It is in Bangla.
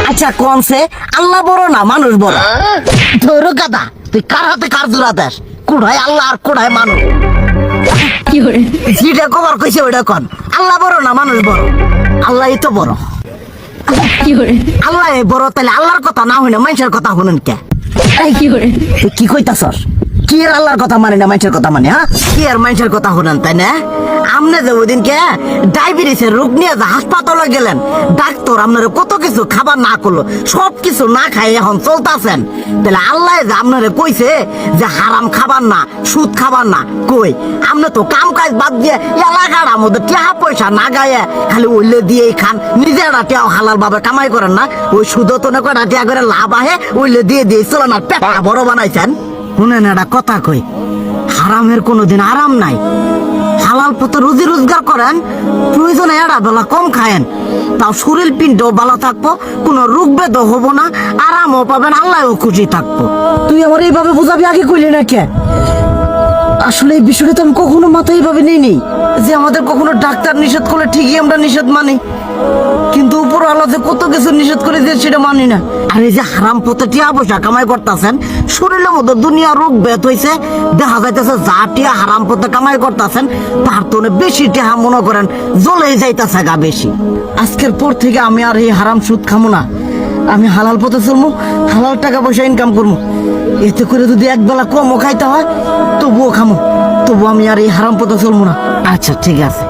আচ্ছা কোনছে আল্লাহ বড় না মানুষ বড়? ধরো গাদা, তুই কার হাতে কার জোড়া দেশ? কোড়ায় আল্লাহ আর কোড়ায় মানুষ। যেটা কবার কইছে ওইটা কন। আল্লাহ বড় না মানুষ বড়? আল্লাহই তো বড়। আল্লাহ বড়, তাহলে আল্লাহর কথা না হইনা মানুষের কথা শুনেন কে? তুই কি কইতাছস? কি আর আল্লাহর কথা মানে না মানুষের কথা মানে? হ্যাঁ, কি আর মানুষের কথা শুনেন তাই না? আমনে যে ওই দিনকে ডায়াবেটিসের রোগ নিয়ে যে হাসপাতালে গেলেন, ডাক্তার আপনার কত কিছু খাবার না করলো, সব কিছু না খাই এখন চলতেছেন। তাহলে আল্লাহ যে আপনারে কইছে যে হারাম খাবার না, সুদ খাবার না, কই আপনি তো কাম কাজ বাদ দিয়ে এলাকার আমাদের টাকা পয়সা না গায়ে খালি ওইলে দিয়েই খান, নিজেরা টেও হালাল ভাবে কামাই করেন না, ওই সুদও তো না করে টিয়া করে লাভ আহে ওইলে দিয়ে দিয়ে চলেন আর পেটটা বড় বানাইছেন। শুনেন একটা কথা কই, হারামের কোনোদিন আরাম নাই। হালাল পথে রুজি রোজগার করেন, প্রয়োজনে এড়া বেলা কম খায়েন, তাও শরীর পিণ্ডও ভালো থাকবো, কোনো রোগ বেদও হবো না, আরামও পাবেন, আল্লাহও খুশি থাকবো। তুই আমার এইভাবে বুঝাবি আগে কইলি না কে? আসলে এই বিষয়টা তো আমি কখনো মাথায় এইভাবে নিইনি যে আমাদের কখনো ডাক্তার নিষেধ করলে ঠিকই আমরা নিষেধ মানি, কিন্তু উপর আল্লাহ যে কত কিছু নিষেধ করে দিয়ে সেটা মানি না। আর এই যে হারাম পথে টিয়া পয়সা কামাই করতেছেন, শরীরের মধ্যে দুনিয়া রোগ ব্যাত হয়েছে, দেখা যাইতেছে যা টিয়া হারাম পথে কামাই করতেছেন তার তো বেশি টিয়া মনে করেন জ্বলে যাইতেছে গা বেশি। আজকের পর থেকে আমি আর এই হারাম সুদ খামো না, আমি হালাল পথে চলবো, হালাল টাকা পয়সা ইনকাম করবো। এতে করে যদি একবেলা কমও খাইতে হয় তবুও খামো, তবু আমি আর এই হারাম পথে চলবো না। আচ্ছা ঠিক আছে।